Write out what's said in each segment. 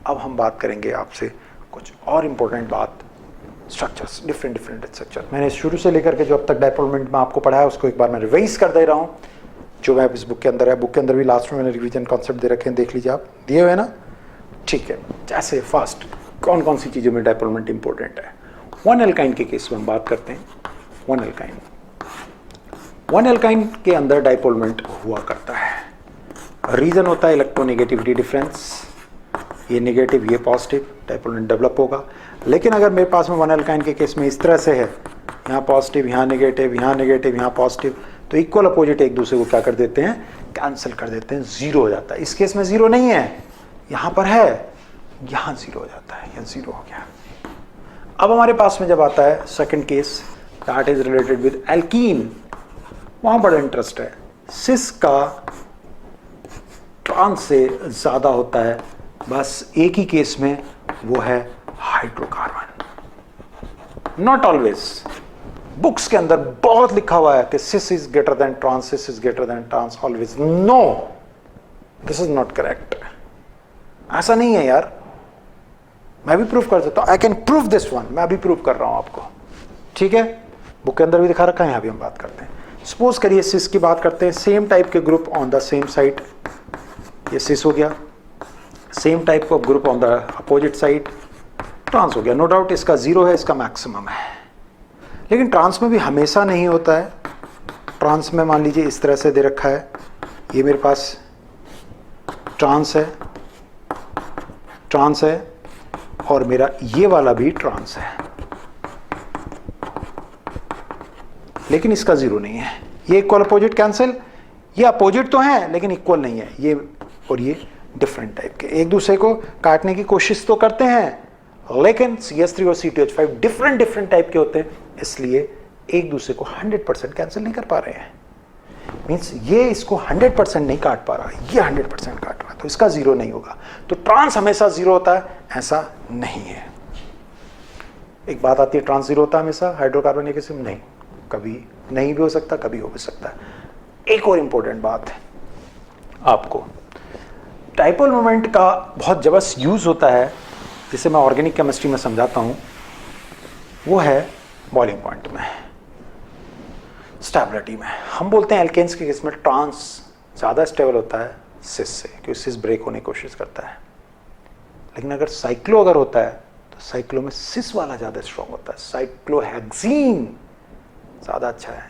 अब हम बात करेंगे आपसे कुछ और इम्पोर्टेंट बात, स्ट्रक्चर्स, डिफरेंट स्ट्रक्चर। मैंने शुरू से लेकर के जो अब तक डायपोलमेंट में आपको पढ़ाया उसको एक बार मैं रिवाइज कर दे रहा हूँ, जो मैं इस बुक के अंदर है। बुक के अंदर भी लास्ट में मैंने रिवीजन कॉन्सेप्ट दे रखे हैं, देख लीजिए आप, दिए हुए ना, ठीक है। जैसे फर्स्ट कौन कौन सी चीज़ों में डायपोलमेंट इंपॉर्टेंट है। वन एल्काइन के केस में हम बात करते हैं। वन एल्काइन के अंदर डायपोलमेंट हुआ करता है। रीजन होता है इलेक्ट्रोनेगेटिविटी डिफरेंस, ये नेगेटिव ये पॉजिटिव, डायपोलमेंट डेवलप होगा। लेकिन अगर मेरे पास में वन एल्काइन के केस में इस तरह से है, यहाँ पॉजिटिव, यहाँ नेगेटिव, यहाँ नेगेटिव, यहाँ पॉजिटिव, तो इक्वल अपोजिट एक दूसरे को क्या कर देते हैं, कैंसिल कर देते हैं, जीरो हो जाता है। इस केस में जीरो नहीं है, यहाँ पर है, यहाँ जीरो हो जाता है, यहाँ जीरो हो गया। अब हमारे पास में जब आता है second case, that is related with alkene, वहां बड़ा इंटरेस्ट है। सिस का ट्रांस से ज्यादा होता है, बस एक ही केस में, वो है हाइड्रोकार्बन। नॉट ऑलवेज, बुक्स के अंदर बहुत लिखा हुआ है कि cis is greater than trans, cis is greater than trans always. No, this is not correct. ऐसा नहीं है यार, मैं भी प्रूफ कर सकता हूं, I can prove this one, मैं भी प्रूव कर रहा हूं आपको, ठीक है। बुक के अंदर भी दिखा रखा है, यहां भी हम बात करते हैं। सपोज करिए सिस की बात करते हैं, सेम टाइप के group on the same side, ये सिस हो गया। Same type of group on the opposite side, trans हो गया। नो डाउट इसका जीरो है, इसका मैक्सिमम है। लेकिन ट्रांस में भी हमेशा नहीं होता है। ट्रांस में मान लीजिए इस तरह से दे रखा है, ये मेरे पास ट्रांस है और मेरा ये वाला भी ट्रांस है, लेकिन इसका जीरो नहीं है। ये इक्वल अपोजिट कैंसिल, ये अपोजिट तो है लेकिन इक्वल नहीं है। ये और ये डिफरेंट टाइप के, एक दूसरे को काटने की कोशिश तो करते हैं, लेकिन CH3 और C2H5 डिफरेंट टाइप के होते हैं, इसलिए एक दूसरे को 100% कैंसिल नहीं कर पा रहे हैं। मींस ये इसको 100% नहीं काट पा रहा, ये 100% काट रहा, तो इसका जीरो नहीं होगा। तो ट्रांस हमेशा जीरो होता है, ऐसा नहीं है। एक बात आती है, ट्रांस जीरो होता है हमेशा हाइड्रोकार्बन या किसी में? नहीं, कभी नहीं भी हो सकता, कभी हो भी सकता है। एक और इंपॉर्टेंट बात है, आपको डाइपोल मोमेंट का बहुत जबरदस्त यूज होता है, जिसे मैं ऑर्गेनिक केमिस्ट्री में समझाता हूं, वो है बॉइलिंग पॉइंट में, स्टेबिलिटी में। हम बोलते हैं एल्केन्स के केस में ट्रांस ज़्यादा स्टेबल होता है सिस से, क्योंकि सिस ब्रेक होने की कोशिश करता है। लेकिन अगर साइक्लो अगर होता है तो साइक्लो में सिस वाला ज़्यादा स्ट्रॉन्ग होता है, साइक्लोहेक्सीन ज़्यादा अच्छा है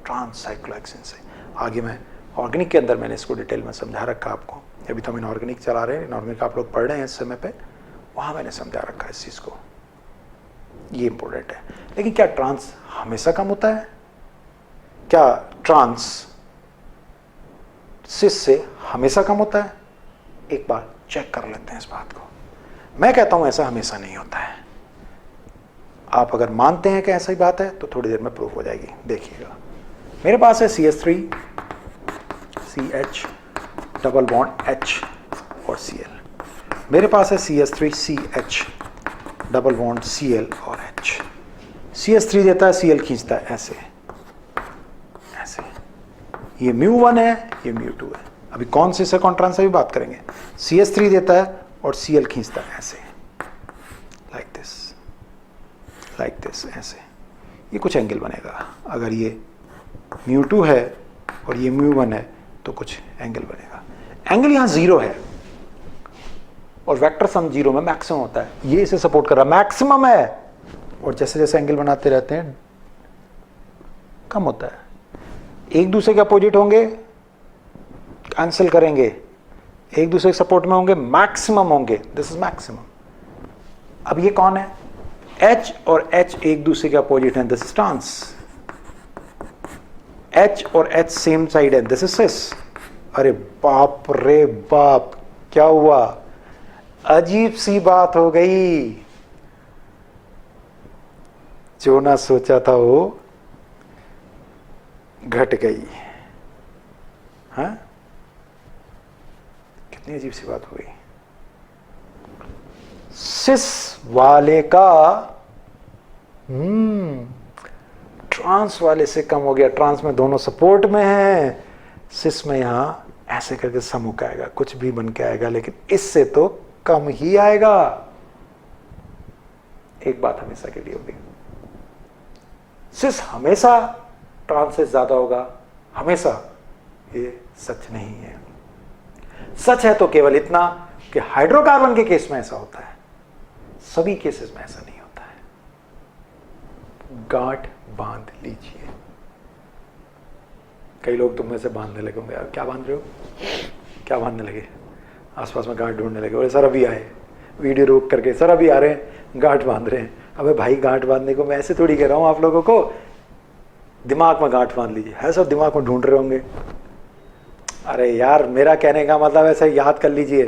ट्रांस साइक्लोहेक्सीन से। आगे मैं ऑर्गेनिक के अंदर मैंने इसको डिटेल में समझा रखा आपको। अभी तो हम इनऑर्गेनिक चला रहे हैं, इनऑर्गेनिक आप लोग पढ़ रहे हैं इस समय पे, वहाँ मैंने समझा रखा है इस चीज़ को, ये इंपॉर्टेंट है। लेकिन क्या ट्रांस हमेशा कम होता है? क्या ट्रांस सिस से हमेशा कम होता है? एक बार चेक कर लेते हैं इस बात को। मैं कहता हूं ऐसा हमेशा नहीं होता है। आप अगर मानते हैं कि ऐसा ही बात है तो थोड़ी देर में प्रूफ हो जाएगी, देखिएगा। मेरे पास है CH3 CH double bond H और Cl, मेरे पास है CH3 CH double bond Cl और H। CH3 देता है, Cl खींचता है, ऐसे ऐसे। ये μ1 है, ये μ2 है। अभी कौन से कौन ट्रांस से भी बात करेंगे। CH3 देता है और Cl खींचता है, ऐसे, लाइक दिस, ऐसे। ये कुछ एंगल बनेगा। अगर ये μ2 है और ये μ1 है तो कुछ एंगल बनेगा। एंगल यहाँ जीरो है और वेक्टर सम जीरो में मैक्सिमम होता है, ये इसे सपोर्ट कर रहा है, मैक्सिमम है। और जैसे जैसे एंगल बनाते रहते हैं कम होता है। एक दूसरे के अपोजिट होंगे, कैंसिल करेंगे, एक दूसरे के सपोर्ट में होंगे, मैक्सिमम होंगे, दिस इज मैक्सिमम। अब ये कौन है? H और H एक दूसरे के अपोजिट हैं, दिस इज ट्रांस। H और H सेम साइड है, दिस इज सिस। अरे बाप रे बाप, क्या हुआ? अजीब सी बात हो गई, जो ना सोचा था वो घट गई। हाँ, कितनी अजीब सी बात हो गई। सिस वाले का ट्रांस वाले से कम हो गया। ट्रांस में दोनों सपोर्ट में है, सिस में यहां ऐसे करके समुक आएगा, कुछ भी बन के आएगा, लेकिन इससे तो कम ही आएगा। एक बात हमेशा के लिए होगी, सिर्फ हमेशा ट्रांस से ज्यादा होगा, हमेशा, ये सच नहीं है। सच है तो केवल इतना कि हाइड्रोकार्बन के केस में ऐसा होता है, सभी केसेस में ऐसा नहीं होता है। गांठ बांध लीजिए। कई लोग तुम में से बांधने लगे होंगे, यार क्या बांध रहे हो, क्या बांधने लगे, आसपास में गांठ ढूंढने लगे, बोले सर अभी आए, वीडियो रोक करके, सर अभी आ रहे हैं, गांठ बांध रहे हैं। अबे भाई, गांठ बांधने को मैं ऐसे थोड़ी कह रहा हूं आप लोगों को, दिमाग में गांठ बांध लीजिए। है सब दिमाग में ढूंढ रहे होंगे। अरे यार, मेरा कहने का मतलब ऐसे याद कर लीजिए,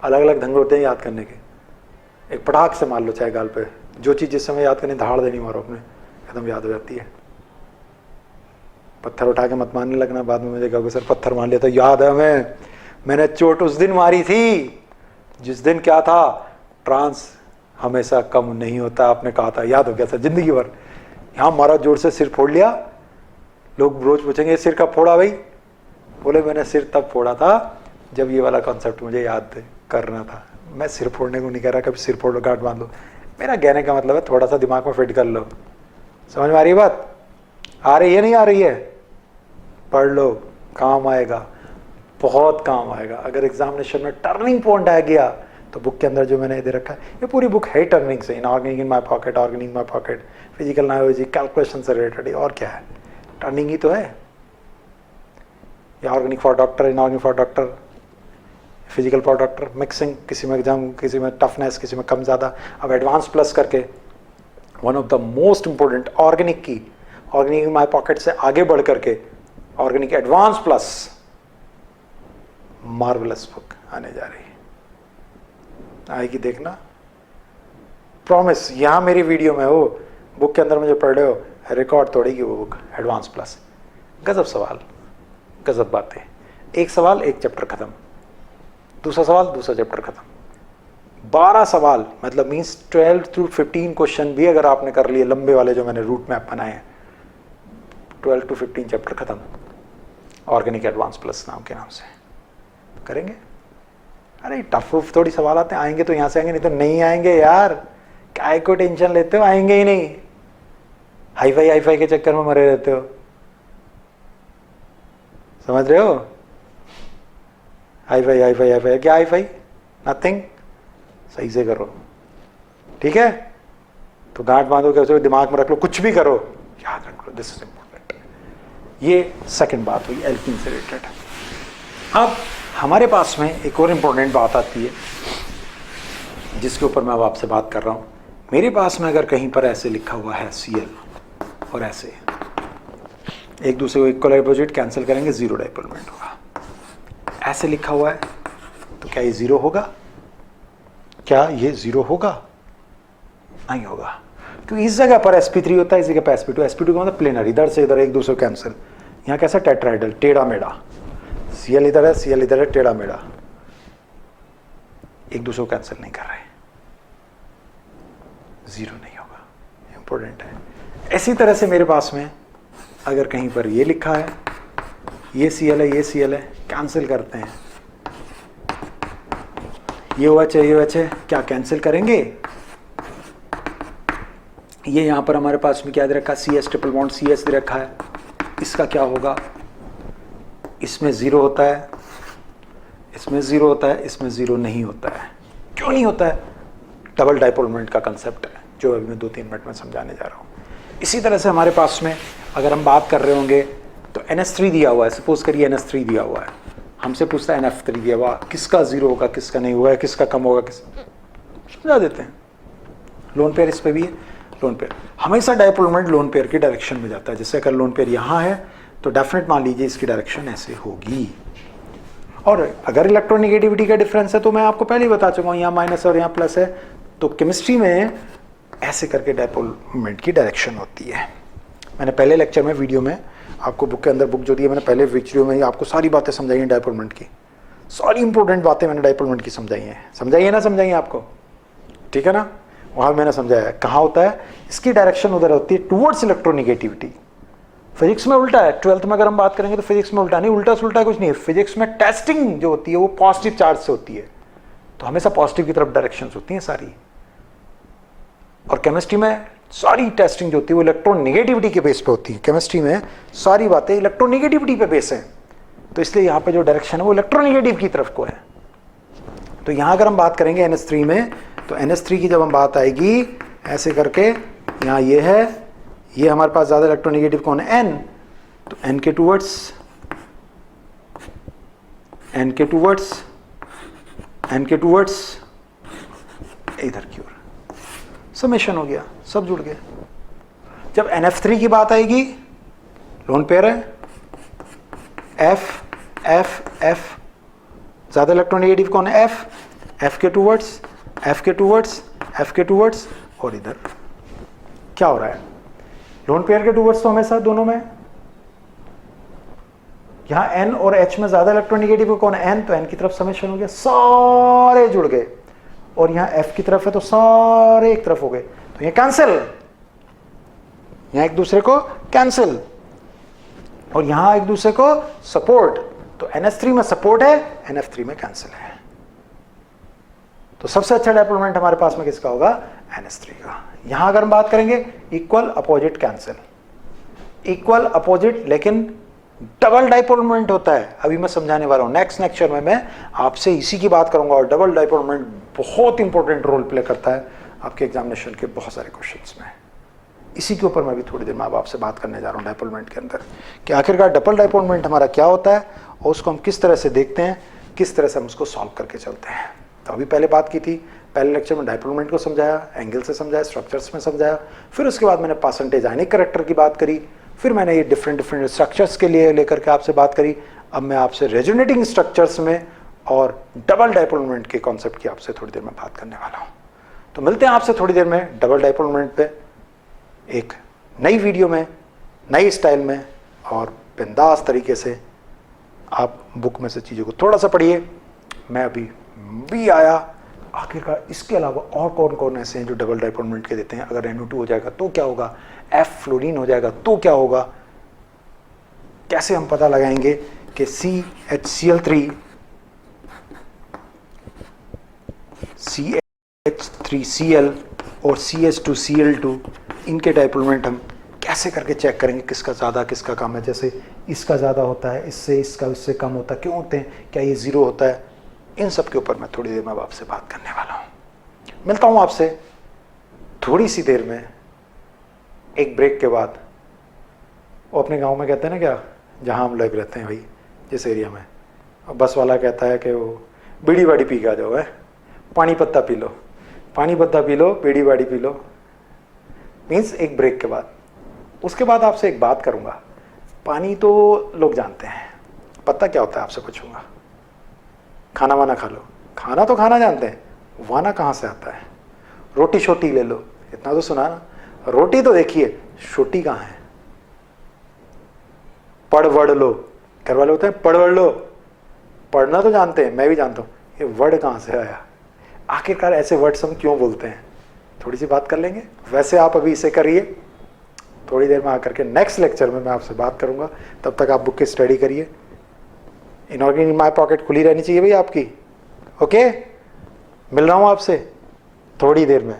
अलग अलग ढंग होते हैं याद करने के। एक पटाख से मार लो चाहे गाल पे, जो चीज़ जिस समय याद करनी धाड़ देनी मारो अपने, एकदम याद हो जाती है। पत्थर उठा के मत मारने लगना, बाद में मुझे कहोगे सर पत्थर मार लिया तो याद है हमें, मैंने चोट उस दिन मारी थी जिस दिन क्या था, ट्रांस हमेशा कम नहीं होता, आपने कहा था, याद हो गया सर जिंदगी भर। यहाँ मारा जोर से, सिर फोड़ लिया, लोग रोज पूछेंगे सिर कब फोड़ा भाई, बोले मैंने सिर तब फोड़ा था जब ये वाला कॉन्सेप्ट मुझे याद करना था। मैं सिर फोड़ने को नहीं कह रहा, कभी सिर फोड़ लो, गांठ बांध लो, मेरा कहने का मतलब है थोड़ा सा दिमाग में फिट कर लो। समझ में आ रही है बात? आ रही है नहीं आ रही है? पढ़ लो, काम आएगा, बहुत काम आएगा। अगर एग्जामिनेशन में टर्निंग पॉइंट आ गया तो बुक के अंदर जो मैंने दे रखा है, ये पूरी बुक है टर्निंग से, inorganic in my pocket, organic in my pocket, physical नायोलॉजी, कैलकुलेशन से रिलेटेड, और क्या है, टर्निंग ही तो है। या organic for doctor, inorganic for doctor, physical for doctor, mixing, किसी में एग्जाम, किसी में टफनेस, किसी में कम ज़्यादा। अब एडवांस प्लस करके one of the most important organic की, ऑर्गेनिक इन माय पॉकेट से आगे बढ़ करके organic advance plus, marvellous book आने जा रही है, आएगी देखना, प्रॉमिस। यहां मेरी वीडियो में हो, बुक के अंदर मुझे पढ़ रहे हो, रिकॉर्ड तोड़ेगी वो बुक, एडवांस प्लस। गजब सवाल, गजब बातें, एक सवाल एक चैप्टर खत्म, दूसरा सवाल दूसरा चैप्टर खत्म, 12 सवाल, मतलब मीन्स 12 to 15 क्वेश्चन भी अगर आपने कर लिए लंबे वाले जो मैंने रूट मैप बनाए हैं, 12 to 15 चैप्टर खत्म, ऑर्गेनिक एडवांस प्लस नाम के नाम से करेंगे। अरे टफ थोड़ी सवाल आते हैं, आएंगे तो यहां से आएंगे, नहीं तो नहीं आएंगे यार, काय को टेंशन लेते हो, आएंगे ही नहीं, हाई फाई के चक्कर में मरे रहते हो। समझ रहे हो? हाई फाई, क्या हाई फाई, नथिंग, सही से करो, ठीक है? तो गांठ बांधो, कैसे दिमाग में रख लो, कुछ भी करो, याद रख लो, दिस इज इंपॉर्टेंट। ये सेकंड बात हुई एल्कीन से रिलेटेड। अब हमारे पास में एक और इंपॉर्टेंट बात आती है जिसके ऊपर मैं अब आपसे बात कर रहा हूं। मेरे पास में अगर कहीं पर ऐसे लिखा हुआ है Cl और ऐसे एक दूसरे को इक्वल अपोजिट कैंसिल करेंगे, जीरो डाइपोल मोमेंट होगा। ऐसे लिखा हुआ है तो क्या ये जीरो होगा? क्या ये जीरो होगा? नहीं होगा, क्योंकि इस जगह पर sp3 होता है, इस जगह पर sp2। sp2 का मतलब प्लेनर, इधर से इधर एक दूसरे को कैंसिल। यहाँ कैसा टेट्राइडल, टेढ़ा मेढ़ा, Cl इधर है, Cl इधर है, टेढ़ा मेढ़ा, एक दूसरे को कैंसिल नहीं कर रहे, जीरो नहीं होगा, इंपॉर्टेंट है। इसी तरह से मेरे पास में अगर कहीं पर ये लिखा है, ये Cl है, ये Cl है, कैंसिल करते हैं, ये OH है, ये OH है, क्या कैंसिल करेंगे? ये यहां पर हमारे पास में क्या दे रखा है, CS ट्रिपल बॉन्ड CS दे रखा है, इसका क्या होगा? इसमें जीरो होता है, इसमें जीरो होता है, इसमें जीरो नहीं होता है। क्यों नहीं होता है? डबल डाइपोल मोमेंट का कंसेप्ट है, जो अभी मैं 2-3 मिनट में समझाने जा रहा हूँ। इसी तरह से हमारे पास में अगर हम बात कर रहे होंगे तो NH3 दिया हुआ है, सपोज करिए NH3 दिया हुआ है, हमसे पूछता है NF3 दिया हुआ, किसका जीरो होगा, किसका नहीं हुआ है, किसका कम होगा, किस समझा देते हैं। लोन पेयर इस पे भी है, लोन पेयर हमेशा डाइपोल मोमेंट लोन पेयर की डायरेक्शन में जाता है। जैसे अगर लोन पेयर यहाँ है तो डेफिनेट मान लीजिए इसकी डायरेक्शन ऐसे होगी। और अगर इलेक्ट्रोनेगेटिविटी का डिफरेंस है तो मैं आपको पहले ही बता चुका हूँ, यहाँ माइनस और यहाँ प्लस है, तो केमिस्ट्री में ऐसे करके डाइपोल मोमेंट की डायरेक्शन होती है। मैंने पहले लेक्चर में, वीडियो में आपको बुक के अंदर, बुक जो दी है मैंने पहले वीडियो में ही आपको सारी बातें समझाई हैं डाइपोल मोमेंट की, सारी इंपॉर्टेंट बातें मैंने डाइपोल मोमेंट की समझाई हैं। समझाइए ना, समझाइए आपको, ठीक है ना? वहाँ मैंने समझाया है कहाँ होता है, इसकी डायरेक्शन उधर होती है टुवर्ड्स इलेक्ट्रोनेगेटिविटी, फिजिक्स में उल्टा है, 12th में अगर हम बात करेंगे तो फिजिक्स में उल्टा नहीं, उल्टा से उल्टा कुछ नहीं है। फिजिक्स में टेस्टिंग जो होती है वो पॉजिटिव चार्ज से होती है, तो हमेशा पॉजिटिव की तरफ डायरेक्शंस होती हैं सारी। और केमिस्ट्री में सारी टेस्टिंग जो होती है वो इलेक्ट्रोनेगेटिविटी के बेस पे होती है। केमिस्ट्री में सारी बातें इलेक्ट्रोनेगेटिविटी पे बेस है, तो इसलिए यहाँ पे जो डायरेक्शन है वो इलेक्ट्रोनेगेटिव की तरफ को है। तो यहाँ अगर हम बात करेंगे NH3 में, तो NH3 की जब हम बात आएगी ऐसे करके, यहाँ ये है, ये हमारे पास ज़्यादा इलेक्ट्रोनेगेटिव कौन है, N, तो N के टूवर्ड्स इधर की ओर समेशन हो गया, सब जुड़ गए। जब NF3 की बात आएगी, लोन पेयर है, F F F, ज़्यादा इलेक्ट्रोनेगेटिव कौन है, F के टूवर्ड्स, और इधर क्या हो रहा है, लोन पेयर के टूवर्ड्स तो हमेशा दोनों में। यहां N और H में ज्यादा इलेक्ट्रोनेगेटिव कौन है, N, तो N की तरफ समेशन हो गया, सारे जुड़ गए। और यहां F की तरफ है तो सारे एक तरफ हो गए, तो ये कैंसिल, यहां एक दूसरे को कैंसिल, और यहां एक दूसरे को सपोर्ट। तो NH3 में सपोर्ट है, NF3 में कैंसिल है। तो सबसे अच्छा डायपोलमेंट हमारे पास में किसका होगा, NH3 का। यहां अगर हम बात करेंगे equal opposite cancel, equal opposite, लेकिन डबल डायपोलमेंट होता है। अभी मैं समझाने वाला हूं, नेक्स्ट लेक्चर में मैं आपसे इसी की बात करूंगा। और डबल डायपोलमेंट बहुत इंपॉर्टेंट रोल प्ले करता है आपके एग्जामिनेशन के बहुत सारे क्वेश्चंस में। इसी के ऊपर मैं भी थोड़ी देर में अब आपसे बात करने जा रहा हूं डायपोलमेंट के अंदर, कि आखिरकार डबल डायपोलमेंट हमारा क्या होता है और उसको हम किस तरह से देखते हैं, किस तरह से हम उसको सॉल्व करके चलते हैं। तो अभी पहले बात की थी, पहले लेक्चर में डायपोलमेंट को समझाया, एंगल से समझाया, स्ट्रक्चर्स में समझाया, फिर उसके बाद मैंने परसेंटेज आयनिक करेक्टर की बात करी, फिर मैंने ये डिफरेंट स्ट्रक्चर्स के लिए लेकर के आपसे बात करी। अब मैं आपसे रेजोनेटिंग स्ट्रक्चर्स में और डबल डायपोलमेंट के कॉन्सेप्ट की आपसे थोड़ी देर में बात करने वाला हूँ। तो मिलते हैं आपसे थोड़ी देर में डबल डायपोलमेंट पे एक नई वीडियो में, नई स्टाइल में, और बिंदास तरीके से आप बुक में से चीज़ों को थोड़ा सा पढ़िए। मैं अभी भी आया, आखिरकार इसके अलावा और कौन कौन ऐसे हैं जो डबल डायपोलमेंट के देते हैं। अगर NO2 हो जाएगा तो क्या होगा, F फ्लोरीन हो जाएगा तो क्या होगा, कैसे हम पता लगाएंगे कि CHCl3 CH3Cl और CH2Cl2 इनके डायपोलमेंट हम कैसे करके चेक करेंगे किसका ज़्यादा किसका कम है। जैसे इसका ज़्यादा होता है, इससे इसका उससे कम होता है, क्यों होते हैं, क्या ये ज़ीरो होता है, इन सब के ऊपर मैं थोड़ी देर में आपसे बात करने वाला हूँ। मिलता हूँ आपसे थोड़ी सी देर में, एक ब्रेक के बाद। वो अपने गांव में कहते हैं ना, क्या, जहाँ हम लोग रहते हैं भाई, जिस एरिया में, बस वाला कहता है कि वो बीड़ी बाड़ी पी के आ जाओ, है, पानी पत्ता पी लो, पानी पत्ता पी लो, बीड़ी बाड़ी पी लो, मीन्स एक ब्रेक के बाद। उसके बाद आपसे एक बात करूँगा। पानी तो लोग जानते हैं, पत्ता क्या होता है आपसे पूछूंगा। खाना वाना खा लो, खाना तो खाना जानते हैं, वाना कहाँ से आता है। रोटी छोटी ले लो, इतना तो सुना ना, रोटी तो देखिए, छोटी कहाँ है। पढ़ वढ़ लो, घर वाले होते हैं पढ़ वढ़ लो, पढ़ना तो जानते हैं, मैं भी जानता हूँ, ये वर्ड कहाँ से आया, आखिरकार ऐसे वर्ड्स हम क्यों बोलते हैं, थोड़ी सी बात कर लेंगे। वैसे आप अभी इसे करिए, थोड़ी देर में आकर के नेक्स्ट लेक्चर में मैं आपसे बात करूंगा। तब तक आप बुक की स्टडी करिए। इनऑर्गेनिक माई पॉकेट खुली रहनी चाहिए भाई आपकी। ओके, मिल रहा हूँ आपसे थोड़ी देर में।